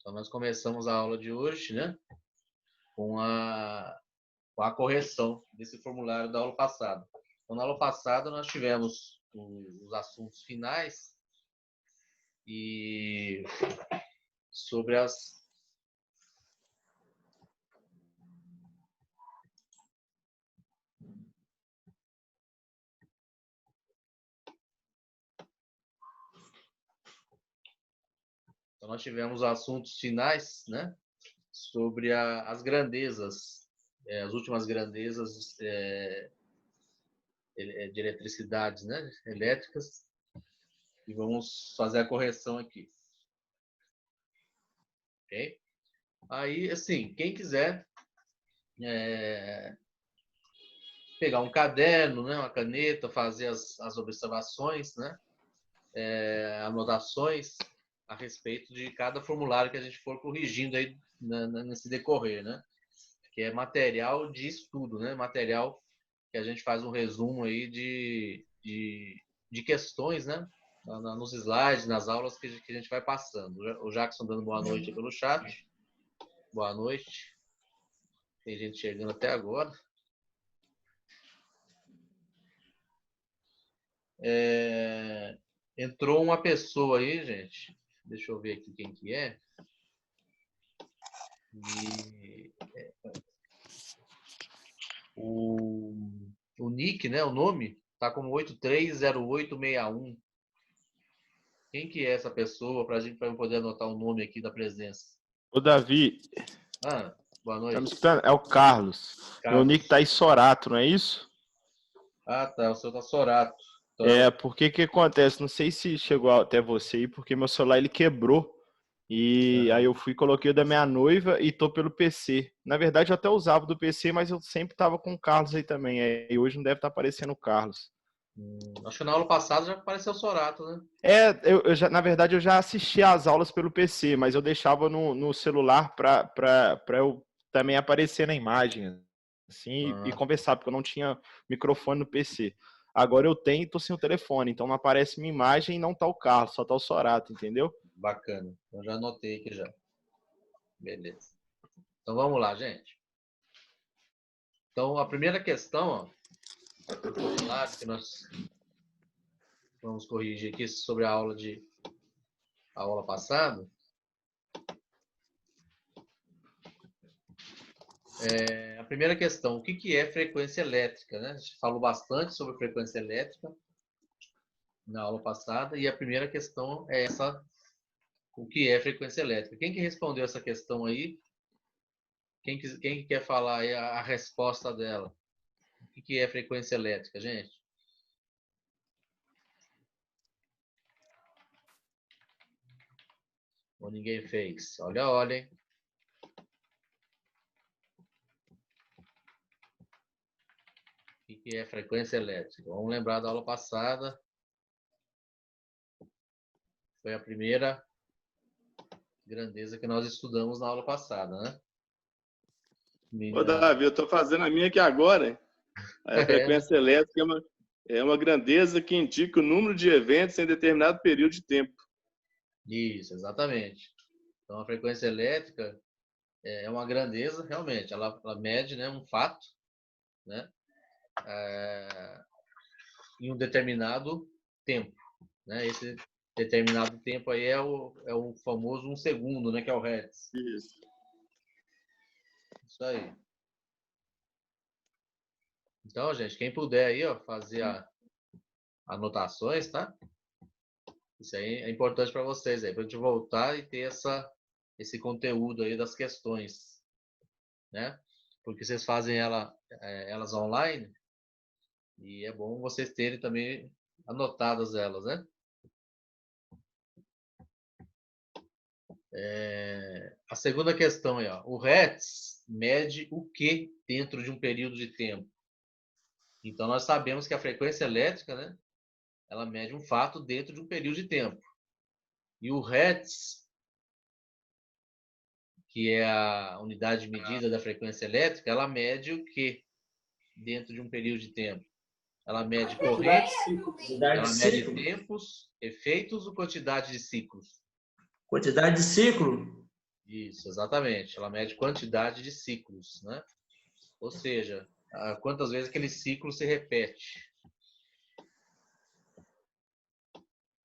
Então, nós começamos a aula de hoje, né, com a correção desse formulário da aula passada. Então, na aula passada, nós tivemos os assuntos finais e sobre as... Então, nós tivemos assuntos finais, né, sobre as grandezas, as últimas grandezas de eletricidades, né, elétricas, e vamos fazer a correção aqui. Ok? Aí, assim, quem quiser pegar um caderno, né, uma caneta, fazer as observações, né, anotações a respeito de cada formulário que a gente for corrigindo aí nesse decorrer, né? Que é material de estudo, né? Material que a gente faz um resumo aí de questões, né? Nos slides, nas aulas que a gente vai passando. O Jackson dando boa noite pelo chat. Boa noite. Tem gente chegando até agora. Entrou uma pessoa aí, gente. Deixa eu ver aqui quem que é. O nick, né, o nome, tá como 830861. Quem que é essa pessoa, para eu poder anotar o nome aqui da presença? Ô, Davi. Boa noite. Tá me escutando? É o Carlos. Meu nick tá aí Sorato, não é isso? Ah, tá. O seu tá Sorato. Então, porque que acontece? Não sei se chegou até você aí, porque meu celular ele quebrou. E aí eu fui, coloquei o da minha noiva e tô pelo PC. Na verdade, eu até usava do PC, mas eu sempre tava com o Carlos aí também. E hoje não deve estar aparecendo o Carlos. Acho que na aula passada já apareceu o Sorato, né? Na verdade, eu já assisti às aulas pelo PC, mas eu deixava no celular para eu também aparecer na imagem, assim, e conversar, porque eu não tinha microfone no PC. Agora eu tenho e tô sem o telefone, então não aparece minha imagem e não tá o Carlos, só tá o Sorato, entendeu? Bacana. Eu já anotei aqui já. Beleza. Então vamos lá, gente. Então a primeira questão, ó, do formulário que nós vamos corrigir aqui sobre a aula passada. A primeira questão, o que é frequência elétrica, né? A gente falou bastante sobre frequência elétrica na aula passada, e a primeira questão é essa, o que é frequência elétrica. Quem que respondeu essa questão aí? Quem quer falar aí a resposta dela? O que é frequência elétrica, gente? Ou ninguém fez? Olha, olha, hein? O que é frequência elétrica? Vamos lembrar da aula passada. Foi a primeira grandeza que nós estudamos na aula passada, né? Ô, Davi, eu estou fazendo a minha aqui agora. A frequência elétrica é uma grandeza que indica o número de eventos em determinado período de tempo. Isso, exatamente. Então, a frequência elétrica é uma grandeza, realmente. Ela mede, né, um fato, né, em um determinado tempo. Né? Esse determinado tempo aí é o famoso 1 segundo, né, que é o Hertz. Isso aí. Então, gente, quem puder aí, ó, fazer anotações, tá? Isso aí é importante para vocês aí, para a gente voltar e ter esse conteúdo aí das questões, né? Porque vocês fazem elas online e é bom vocês terem também anotadas elas, né? A segunda questão é, ó, o Hertz mede o que dentro de um período de tempo? Então, nós sabemos que a frequência elétrica, né, ela mede um fato dentro de um período de tempo. E o Hertz, que é a unidade de medida da frequência elétrica, ela mede o que dentro de um período de tempo? Ela mede correntes, ela mede tempos, efeitos ou quantidade de ciclos? Quantidade de ciclo? Isso, exatamente. Ela mede quantidade de ciclos, né? Ou seja, quantas vezes aquele ciclo se repete.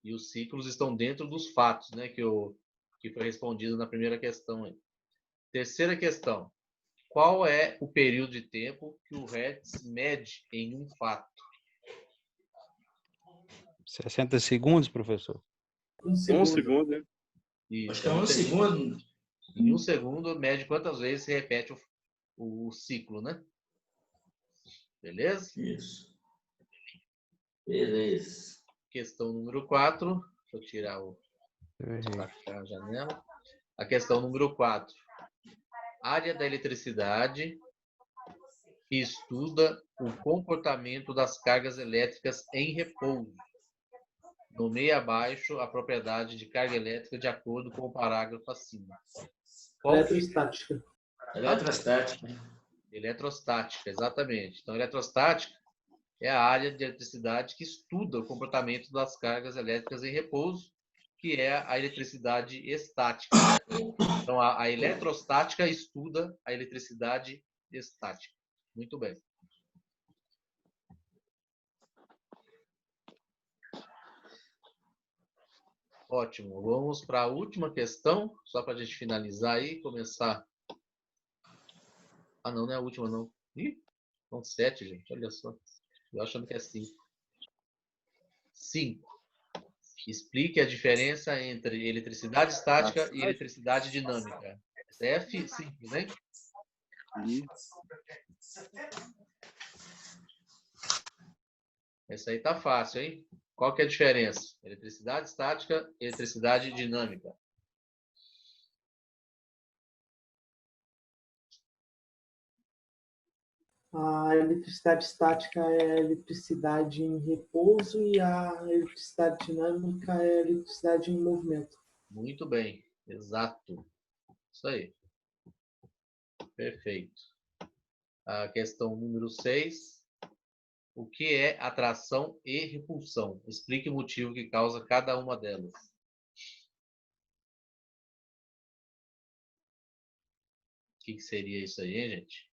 E os ciclos estão dentro dos fatos, né? Que foi respondido na primeira questão aí. Terceira questão. Qual é o período de tempo que o Hertz mede em um fato? 60 segundos, professor? Um segundo, né? Isso, Acho que é um segundo. Em um segundo, mede quantas vezes se repete o ciclo, né? Beleza? Isso. Beleza. Questão número 4. Deixa eu tirar a janela. A questão número 4. Área da eletricidade que estuda o comportamento das cargas elétricas em repouso. Nomeie abaixo a propriedade de carga elétrica de acordo com o parágrafo acima. Eletrostática. Eletrostática. Eletrostática, exatamente. Então, eletrostática é a área de eletricidade que estuda o comportamento das cargas elétricas em repouso, que é a eletricidade estática. Então, a eletrostática estuda a eletricidade estática. Muito bem. Ótimo. Vamos para a última questão, só para a gente finalizar aí, começar. Ah, não é a última, não. Ih, são 7, gente. Olha só. Eu achando que é 5. 5. Explique a diferença entre eletricidade estática e eletricidade dinâmica. F simples, hein? Essa aí tá fácil, hein? Qual que é a diferença? Eletricidade estática e eletricidade dinâmica. A eletricidade estática é a eletricidade em repouso e a eletricidade dinâmica é a eletricidade em movimento. Muito bem, exato. Isso aí. Perfeito. A questão número 6. O que é atração e repulsão? Explique o motivo que causa cada uma delas. O que seria isso aí, hein, gente?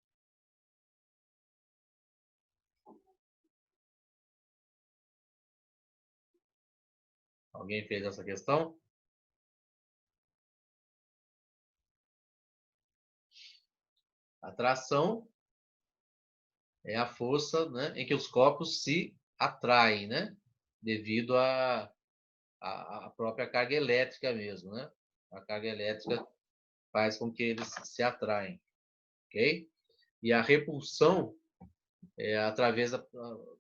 Alguém fez essa questão? Atração é a força, né, em que os corpos se atraem, né? Devido à própria carga elétrica mesmo, né? A carga elétrica faz com que eles se atraem, ok? E a repulsão é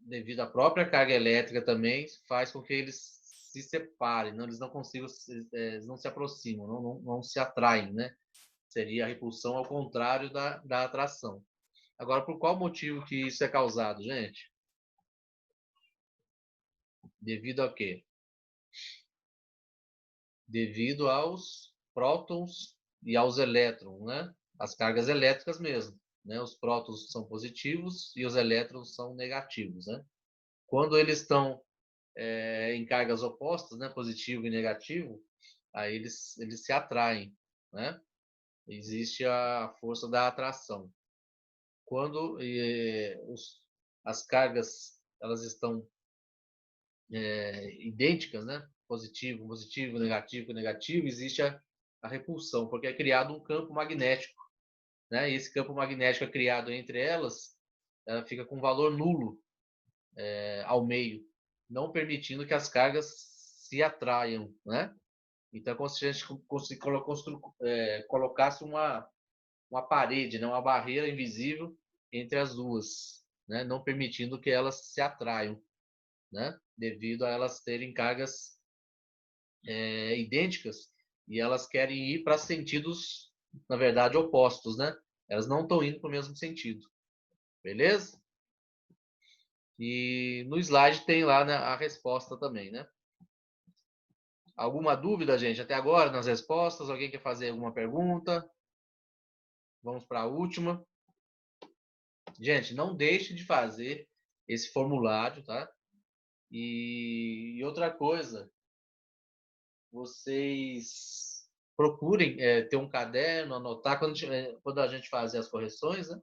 devido à própria carga elétrica também faz com que eles se separem, não, eles não consigam, eles não se aproximam, não se atraem, né? Seria a repulsão ao contrário da atração. Agora, por qual motivo que isso é causado, gente? Devido a quê? Devido aos prótons e aos elétrons, né? As cargas elétricas mesmo, né? Os prótons são positivos e os elétrons são negativos, né? Quando eles estão em cargas opostas, né? Positivo e negativo, aí eles se atraem, né? Existe a força da atração. Quando as cargas elas estão idênticas, né? Positivo, positivo, negativo, negativo, existe a repulsão, porque é criado um campo magnético, né? E esse campo magnético é criado entre elas, ela fica com valor nulo ao meio, não permitindo que as cargas se atraiam, né? Então, é como se a gente colocasse uma parede, né? Uma barreira invisível entre as duas, né? Não permitindo que elas se atraiam, né? Devido a elas terem cargas idênticas e elas querem ir para sentidos, na verdade, opostos, né? Elas não estão indo para o mesmo sentido. Beleza? E no slide tem lá, né, a resposta também, né? Alguma dúvida, gente, até agora nas respostas? Alguém quer fazer alguma pergunta? Vamos para a última. Gente, não deixe de fazer esse formulário, tá? E outra coisa, vocês procurem ter um caderno, anotar quando a gente fazer as correções, né?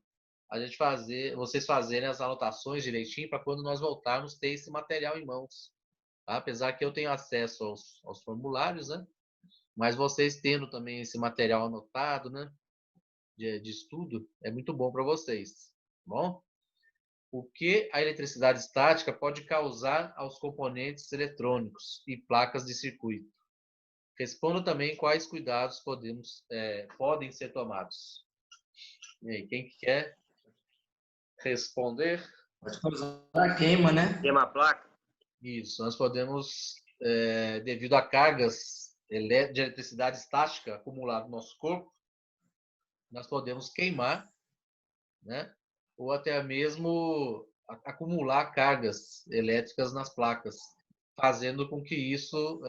Vocês fazerem as anotações direitinho para quando nós voltarmos ter esse material em mãos. Tá? Apesar que eu tenho acesso aos formulários, né? Mas vocês tendo também esse material anotado, né? De estudo, é muito bom para vocês. Tá bom? O que a eletricidade estática pode causar aos componentes eletrônicos e placas de circuito? Responda também quais cuidados podem ser tomados. E aí, quem quer responder? Pode causar a queima, né? Queima a placa. Isso, nós podemos, devido a cargas de eletricidade estática acumuladas no nosso corpo, nós podemos queimar, né? Ou até mesmo acumular cargas elétricas nas placas, fazendo com que isso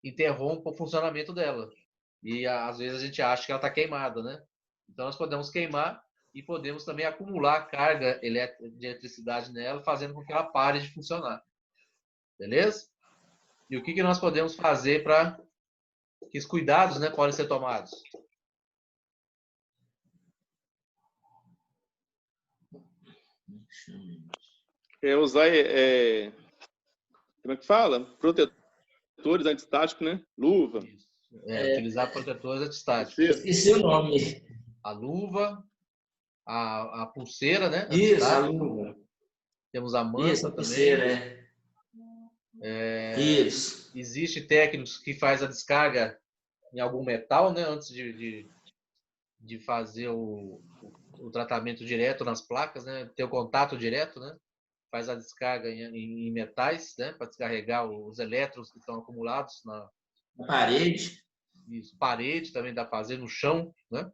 interrompa o funcionamento dela. E às vezes a gente acha que ela está queimada, né? Então nós podemos queimar e podemos também acumular carga de eletricidade nela, fazendo com que ela pare de funcionar. Beleza? E o que nós podemos fazer para que os cuidados, né, podem ser tomados? Usar, como é que fala? Protetores antistáticos, né? Luva. Isso. Utilizar protetores antistáticos. Esqueci o nome. A luva, a pulseira, né? Isso, a luva. Temos a manta Isso, a também. pulseira, Isso. Existe técnicos que faz a descarga em algum metal, né? Antes de fazer o tratamento direto nas placas, né? Ter o contato direto, né? Faz a descarga em metais, né? Para descarregar os elétrons que estão acumulados na parede. Isso, parede também dá para fazer, no chão, né?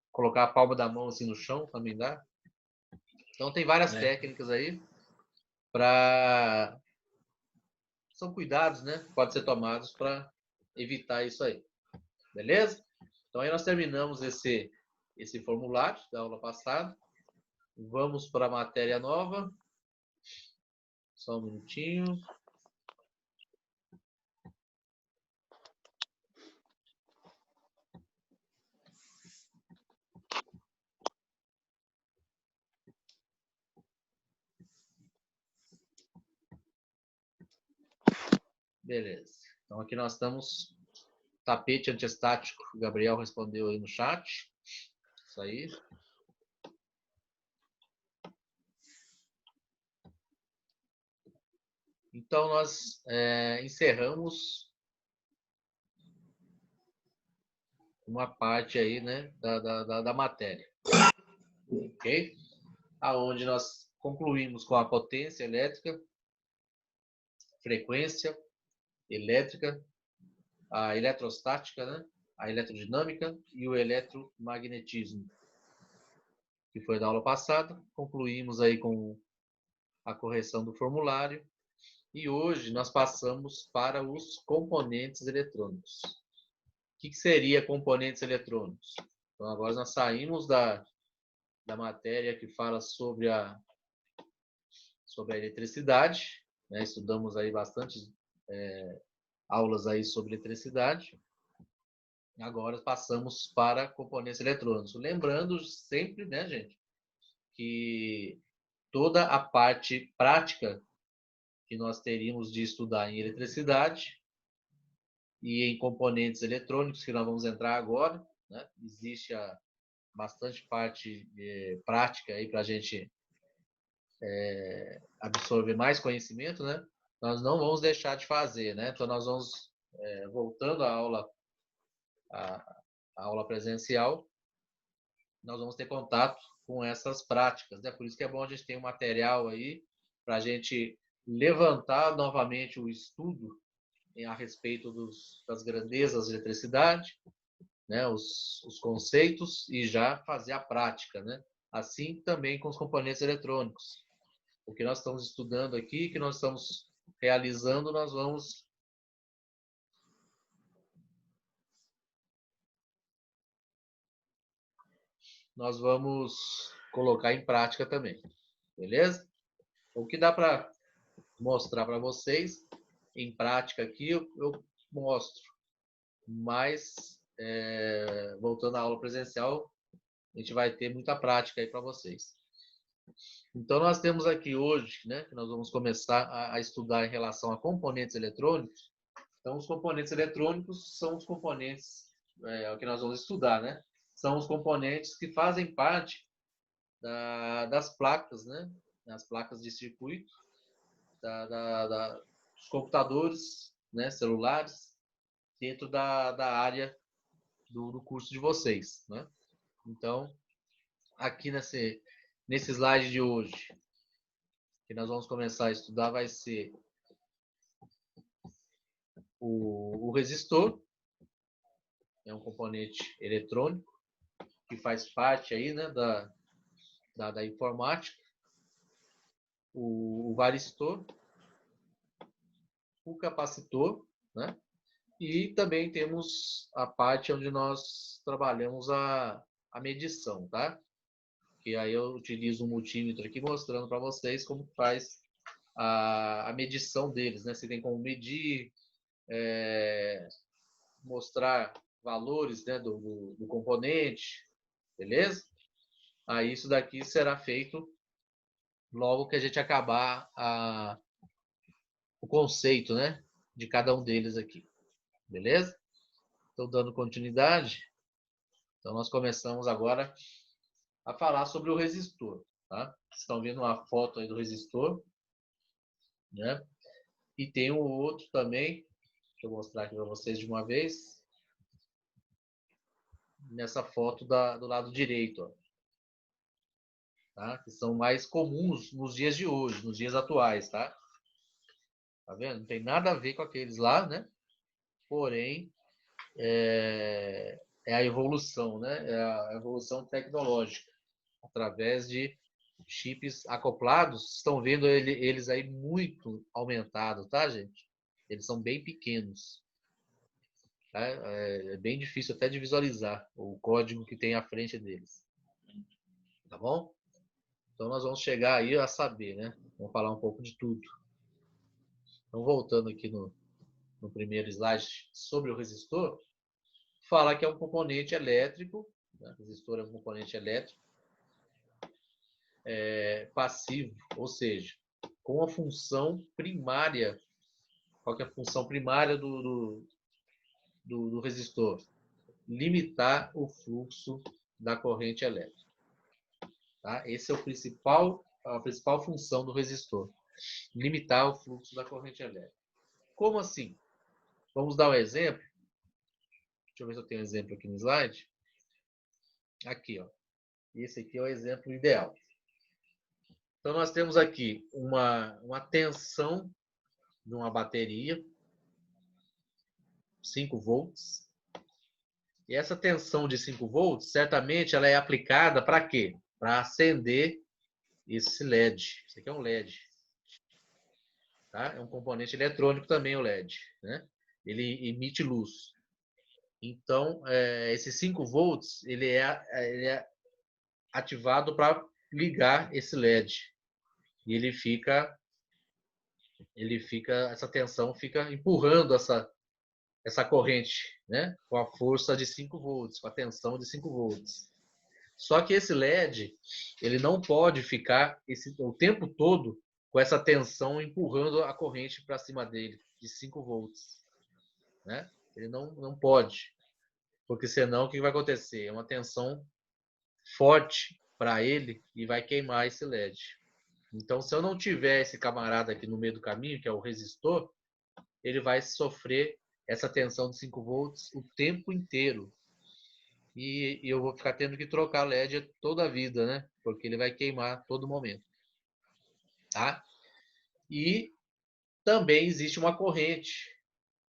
Colocar a palma da mão assim no chão também dá. Então tem várias técnicas aí para... São cuidados, né? Podem ser tomados para evitar isso aí. Beleza? Então aí nós terminamos esse formulário da aula passada. Vamos para a matéria nova. Só um minutinho. Beleza. Então aqui nós estamos tapete antiestático. O Gabriel respondeu aí no chat. Isso aí. Então nós encerramos uma parte aí, né, da matéria. Ok? Aonde nós concluímos com a potência elétrica, frequência elétrica, a eletrostática, né? A eletrodinâmica e o eletromagnetismo, que foi da aula passada. Concluímos aí com a correção do formulário e hoje nós passamos para os componentes eletrônicos. O que seria componentes eletrônicos? Então agora nós saímos da matéria que fala sobre a eletricidade, né? Estudamos aí bastante aulas aí sobre eletricidade. Agora passamos para componentes eletrônicos. Lembrando sempre, né, gente, que toda a parte prática que nós teríamos de estudar em eletricidade e em componentes eletrônicos, que nós vamos entrar agora, né? Existe bastante parte prática aí para a gente absorver mais conhecimento, né? Nós não vamos deixar de fazer, né? Então nós vamos voltando à aula presencial, nós vamos ter contato com essas práticas, né? Por isso que é bom a gente ter um material aí para a gente levantar novamente o estudo a respeito das grandezas da eletricidade, né? Os conceitos e já fazer a prática, né? Assim também com os componentes eletrônicos. O que nós estamos estudando aqui, que nós estamos realizando, nós vamos colocar em prática também. Beleza? O que dá para mostrar para vocês em prática aqui, eu mostro. mas voltando à aula presencial, a gente vai ter muita prática aí para vocês. Então, nós temos aqui hoje, né, que nós vamos começar a estudar em relação a componentes eletrônicos. Então, os componentes eletrônicos são os componentes o que nós vamos estudar, né? São os componentes que fazem parte das placas, né? As placas de circuito, dos computadores, né? Celulares, dentro da área do curso de vocês, né? Então, aqui nesse slide de hoje, que nós vamos começar a estudar, vai ser o resistor. É um componente eletrônico que faz parte aí, né, da informática. O varistor, o capacitor, né? E também temos a parte onde nós trabalhamos a medição, tá? Que aí eu utilizo um multímetro aqui mostrando para vocês como faz a medição deles, né? Se tem como medir, mostrar valores, né, do componente, beleza? Aí isso daqui será feito logo que a gente acabar o conceito, né, de cada um deles aqui, beleza? Estou dando continuidade. Então nós começamos agora a falar sobre o resistor, tá? Vocês estão vendo uma foto aí do resistor, né? E tem um outro também, deixa eu mostrar aqui para vocês de uma vez. Nessa foto do lado direito, ó. Tá? Que são mais comuns nos dias de hoje, nos dias atuais, tá? Tá vendo? Não tem nada a ver com aqueles lá, né? Porém, é a evolução, né? É a evolução tecnológica através de chips acoplados. Estão vendo eles aí muito aumentados, tá, gente? Eles são bem pequenos. Tá? É bem difícil até de visualizar o código que tem à frente deles. Tá bom? Então nós vamos chegar aí a saber, né? Vamos falar um pouco de tudo. Então voltando aqui no primeiro slide sobre o resistor, fala que é um componente elétrico, né? O resistor é um componente elétrico passivo, ou seja, com a função primária. Qual que é a função primária do resistor? Limitar o fluxo da corrente elétrica. Tá? Esse é a principal função do resistor. Limitar o fluxo da corrente elétrica. Como assim? Vamos dar um exemplo. Deixa eu ver se eu tenho um exemplo aqui no slide. Aqui, ó. Esse aqui é o exemplo ideal. Então, nós temos aqui uma tensão de uma bateria, 5 volts. E essa tensão de 5 volts, certamente, ela é aplicada para quê? Para acender esse LED. Isso aqui é um LED. Tá? É um componente eletrônico também, o LED. Né? Ele emite luz. Então, esses 5 volts, ele é ativado para ligar esse LED. E essa tensão fica empurrando essa corrente, né? Com a força de 5 volts, com a tensão de 5 volts. Só que esse LED, ele não pode ficar o tempo todo com essa tensão empurrando a corrente para cima dele, de 5 volts. Né? Ele não pode. Porque senão o que vai acontecer? É uma tensão forte para ele e vai queimar esse LED. Então, se eu não tiver esse camarada aqui no meio do caminho, que é o resistor, ele vai sofrer essa tensão de 5 volts o tempo inteiro. E eu vou ficar tendo que trocar LED toda a vida, né? Porque ele vai queimar a todo momento. Tá? E também existe uma corrente,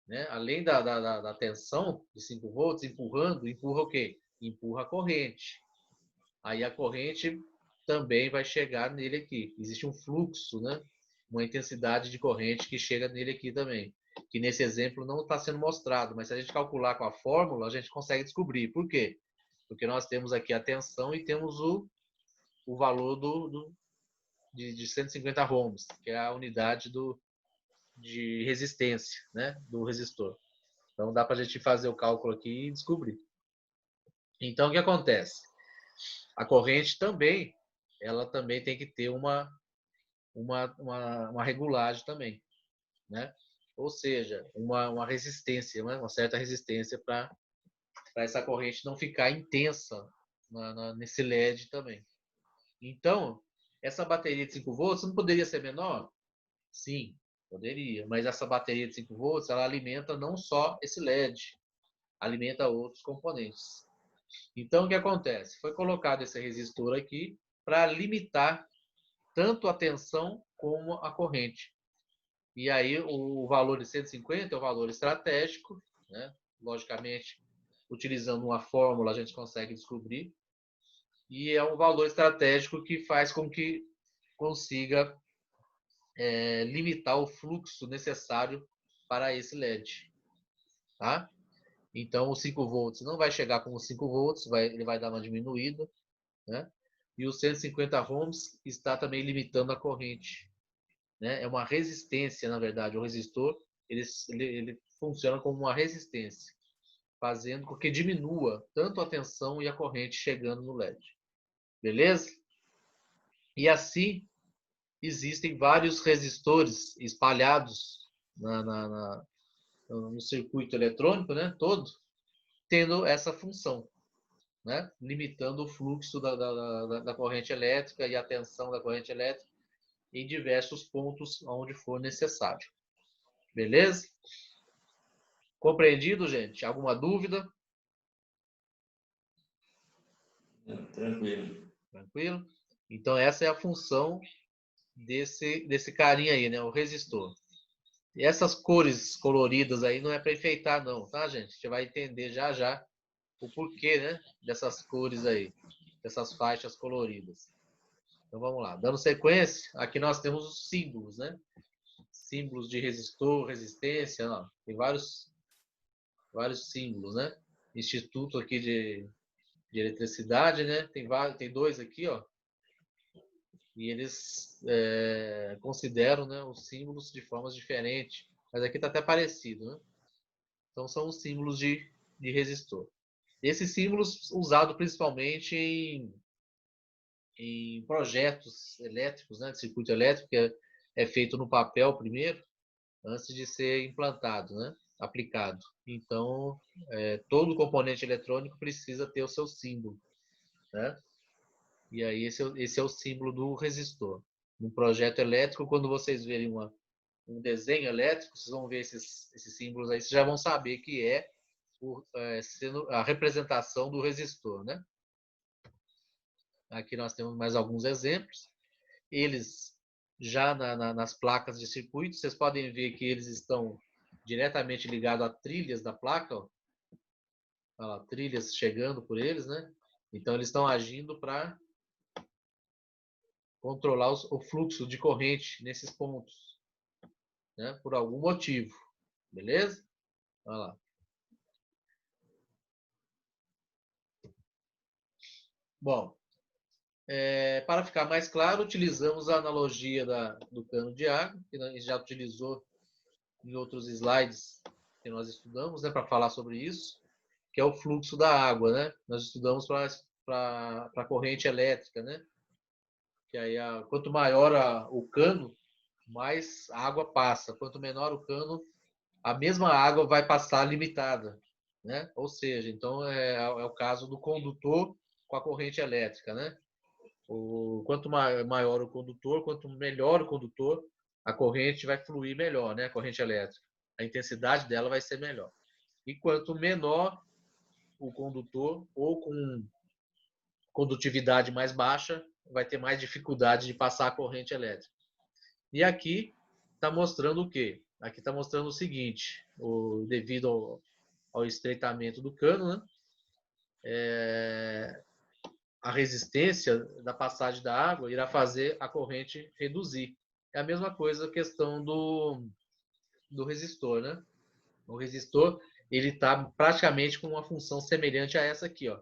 né? Além da tensão de 5 volts, empurra o quê? Empurra a corrente. Aí a corrente também vai chegar nele aqui. Existe um fluxo, né? Uma intensidade de corrente que chega nele aqui também. Que nesse exemplo não está sendo mostrado, mas se a gente calcular com a fórmula, a gente consegue descobrir. Por quê? Porque nós temos aqui a tensão e temos o valor de 150 ohms, que é a unidade de resistência, né? Do resistor. Então dá para a gente fazer o cálculo aqui e descobrir. Então o que acontece? A corrente também, ela também tem que ter uma regulagem também, né? Ou seja, uma resistência, né? Uma certa resistência para essa corrente não ficar intensa nesse LED também. Então, essa bateria de 5 volts não poderia ser menor? Sim, poderia. Mas essa bateria de 5 volts, ela alimenta não só esse LED, alimenta outros componentes. Então, o que acontece? Foi colocado esse resistor aqui para limitar tanto a tensão como a corrente. E aí, o valor de 150 é o valor estratégico, né? Logicamente, utilizando uma fórmula, a gente consegue descobrir. E é um valor estratégico que faz com que consiga limitar o fluxo necessário para esse LED. Tá? Então, o 5 volts não vai chegar com os 5 volts, ele vai dar uma diminuída. Né? E os 150 ohms está também limitando a corrente. Né? É uma resistência, na verdade. O resistor ele funciona como uma resistência, fazendo com que diminua tanto a tensão e a corrente chegando no LED. Beleza? E assim, existem vários resistores espalhados no circuito eletrônico, né, todo, tendo essa função, né, limitando o fluxo da corrente elétrica e a tensão da corrente elétrica em diversos pontos onde for necessário. Beleza? Compreendido, gente? Alguma dúvida? Tranquilo. Tranquilo? Então, essa é a função desse carinha aí, né, o resistor. E essas cores coloridas aí não é para enfeitar não, tá, gente? A gente vai entender já já o porquê, né, dessas cores aí, dessas faixas coloridas. Então vamos lá. Dando sequência, aqui nós temos os símbolos, né? Símbolos de resistor, resistência, ó. Tem vários símbolos, né? Instituto aqui de eletricidade, né? Tem dois aqui, ó. E eles consideram, né, os símbolos de formas diferentes. Mas aqui está até parecido, né? Então são os símbolos de resistor. Esses símbolos usados principalmente em projetos elétricos, né, de circuito elétrico, que é feito no papel primeiro, antes de ser implantado, né, aplicado. Então, todo componente eletrônico precisa ter o seu símbolo, né? E aí esse é o símbolo do resistor. No projeto elétrico, quando vocês verem um desenho elétrico, vocês vão ver esses símbolos aí, vocês já vão saber que sendo a representação do resistor, né? Aqui nós temos mais alguns exemplos. Eles já nas placas de circuito, vocês podem ver que eles estão diretamente ligados a trilhas da placa, ó. Olha lá, trilhas chegando por eles, né? Então eles estão agindo para controlar o fluxo de corrente nesses pontos, né? Por algum motivo, beleza? Olha lá. Bom, para ficar mais claro, utilizamos a analogia do cano de água, que a gente já utilizou em outros slides que nós estudamos, né, para falar sobre isso, que é o fluxo da água, né? Nós estudamos para a corrente elétrica, né? Que aí quanto maior o cano, mais água passa. Quanto menor o cano, a mesma água vai passar limitada, né? Ou seja, então é o caso do condutor com a corrente elétrica, né? Quanto maior o condutor, quanto melhor o condutor, a corrente vai fluir melhor, né? A corrente elétrica. A intensidade dela vai ser melhor. E quanto menor o condutor, ou com condutividade mais baixa, vai ter mais dificuldade de passar a corrente elétrica. E aqui está mostrando o quê? Aqui está mostrando o seguinte, devido ao estreitamento do cano, né? A resistência da passagem da água irá fazer a corrente reduzir. É a mesma coisa a questão do resistor, né? O resistor, ele está praticamente com uma função semelhante a essa aqui, ó.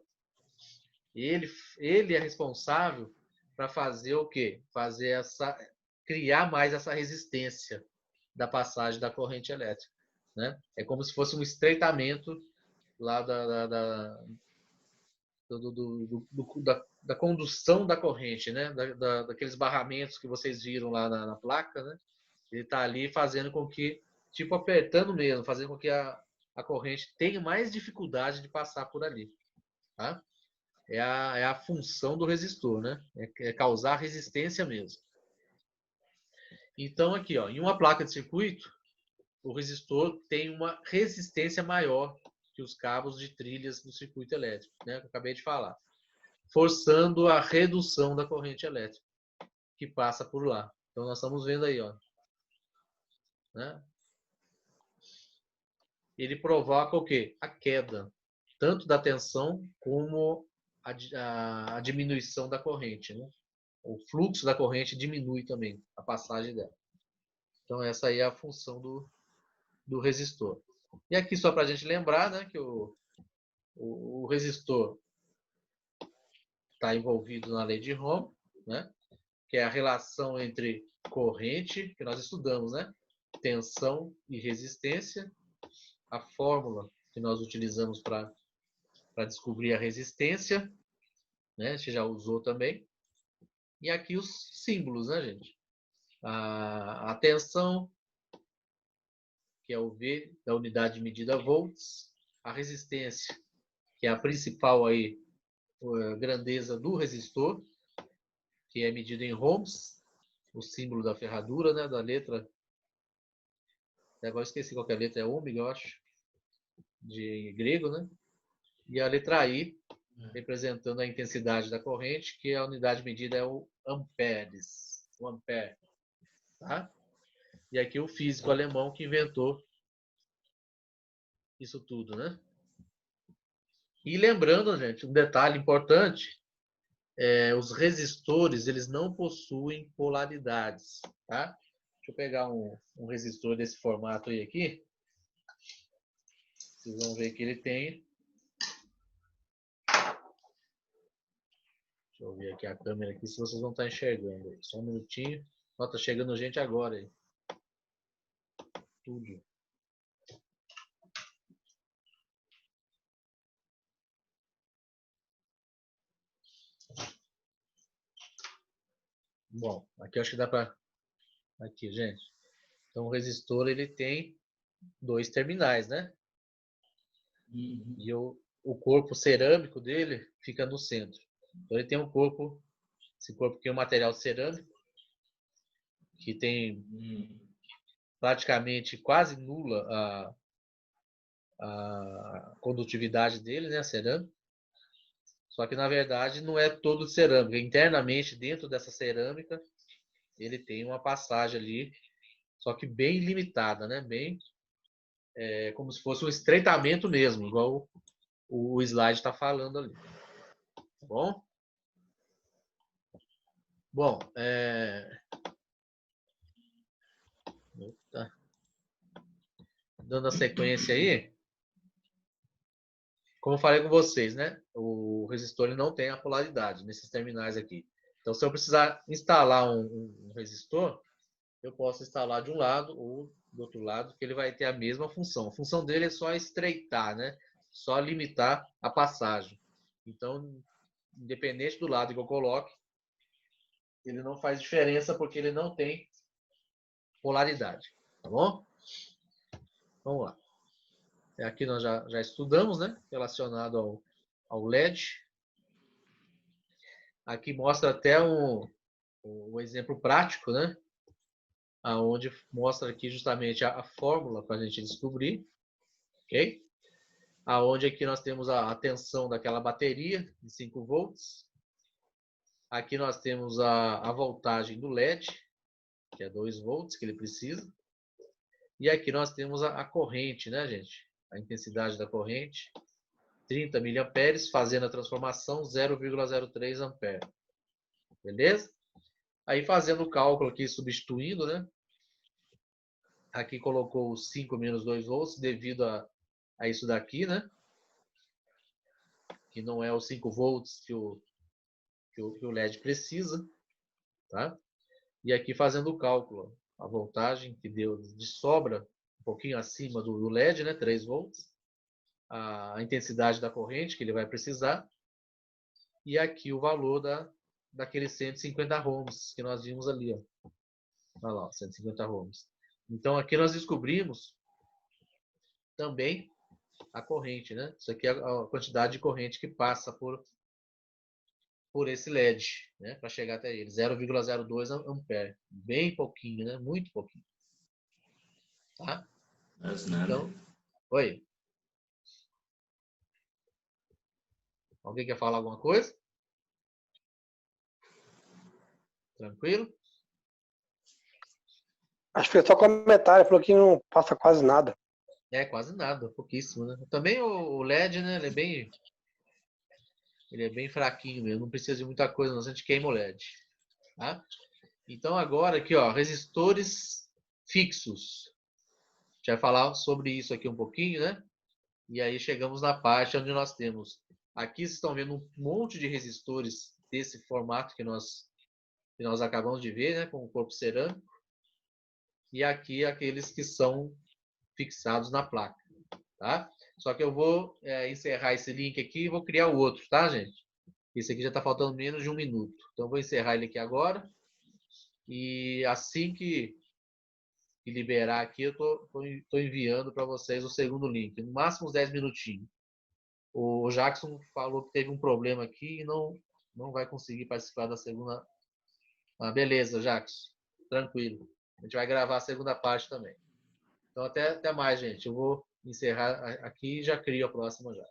Ele é responsável para fazer o quê? Criar mais essa resistência da passagem da corrente elétrica. né? É como se fosse um estreitamento lá da condução da corrente, né? Daqueles barramentos que vocês viram lá na placa, né? Ele está ali fazendo com que, tipo apertando mesmo, fazendo com que a corrente tenha mais dificuldade de passar por ali. Tá? É a função do resistor, né? É causar resistência mesmo. Então, aqui, ó, em uma placa de circuito, o resistor tem uma resistência maior que os cabos de trilhas do circuito elétrico, né? Que eu acabei de falar. Forçando a redução da corrente elétrica que passa por lá. Então, nós estamos vendo aí, ó. Né? Ele provoca o quê? A queda, tanto da tensão como a diminuição da corrente. Né? O fluxo da corrente diminui também, a passagem dela. Então, essa aí é a função do resistor. E aqui, só para a gente lembrar, né, que o resistor está envolvido na lei de Ohm, né, que é a relação entre corrente, que nós estudamos, né, tensão e resistência. A fórmula que nós utilizamos para descobrir a resistência, né, a gente já usou também. E aqui os símbolos, né, gente? A tensão, que é o V da unidade de medida volts, a resistência, que é a principal aí, a grandeza do resistor, que é medida em ohms, o símbolo da ferradura, né, da letra. Agora esqueci qual que é a letra, é ômega, eu acho, de grego, né? E a letra I, representando a intensidade da corrente, que a unidade medida é o amperes, o ampere, tá? E aqui o físico alemão que inventou isso tudo, né? E lembrando, gente, um detalhe importante, os resistores, eles não possuem polaridades, tá? Deixa eu pegar um resistor desse formato aí aqui. Vocês vão ver que ele tem. Deixa eu ver aqui a câmera aqui, se vocês vão estar enxergando. Só um minutinho. Ó, tá chegando gente agora aí. Tudo. Bom, aqui eu acho que dá para... Aqui, gente. Então o resistor, ele tem 2 terminais, né? E o corpo cerâmico dele fica no centro. Então ele tem um corpo, esse corpo aqui é um material cerâmico, que tem praticamente quase nula a condutividade dele, né, a cerâmica. Só que na verdade não é todo cerâmica. Internamente, dentro dessa cerâmica, ele tem uma passagem ali, só que bem limitada, né? Bem como se fosse um estreitamento mesmo, igual o slide está falando ali. Tá bom? Bom, dando a sequência aí, como eu falei com vocês, né? O resistor ele não tem a polaridade nesses terminais aqui. Então, se eu precisar instalar um resistor, eu posso instalar de um lado ou do outro lado, que ele vai ter a mesma função. A função dele é só estreitar, né? Só limitar a passagem. Então, independente do lado que eu coloque, ele não faz diferença porque ele não tem polaridade. Tá bom? Vamos lá. Aqui nós já estudamos, né? Relacionado ao LED. Aqui mostra até um exemplo prático, né? Onde mostra aqui justamente a fórmula para a gente descobrir, ok? Aonde aqui nós temos a tensão daquela bateria de 5 volts. Aqui nós temos a voltagem do LED, que é 2 volts que ele precisa. E aqui nós temos a corrente, né, gente? A intensidade da corrente, 30 miliamperes, fazendo a transformação 0,03 ampere. Beleza? Aí fazendo o cálculo aqui, substituindo, né? Aqui colocou 5 menos 2 volts devido a isso daqui, né? Que não é os 5 volts que o LED precisa, tá? E aqui fazendo o cálculo, a voltagem que deu de sobra um pouquinho acima do LED, né? 3 volts. A intensidade da corrente que ele vai precisar. E aqui o valor daqueles 150 ohms que nós vimos ali. Ó. Olha lá, 150 ohms. Então, aqui nós descobrimos também a corrente, né? Isso aqui é a quantidade de corrente que passa por esse LED, né? Para chegar até ele, 0,02 ampere. Bem pouquinho, né? Muito pouquinho. Tá? Mas nada. Então, oi. Alguém quer falar alguma coisa? Tranquilo? Acho que foi só comentário, falou que não passa quase nada. É, quase nada, pouquíssimo, né? Também o LED, né? Ele é bem fraquinho mesmo, não precisa de muita coisa, não, a gente queima o LED. Tá? Então agora aqui, ó, resistores fixos. A gente vai falar sobre isso aqui um pouquinho, né? E aí chegamos na parte onde nós temos... Aqui vocês estão vendo um monte de resistores desse formato que nós acabamos de ver, né? Com o corpo cerâmico. E aqui aqueles que são fixados na placa, tá? Só que eu vou encerrar esse link aqui e vou criar o outro, tá, gente? Esse aqui já está faltando menos de 1 minuto. Então, eu vou encerrar ele aqui agora. E assim que liberar aqui, eu tô enviando para vocês o segundo link. No máximo uns 10 minutinhos. O Jackson falou que teve um problema aqui e não vai conseguir participar da segunda. Ah, beleza, Jackson. Tranquilo. A gente vai gravar a segunda parte também. Então, até mais, gente. Eu vou encerrar aqui e já crio a próxima já.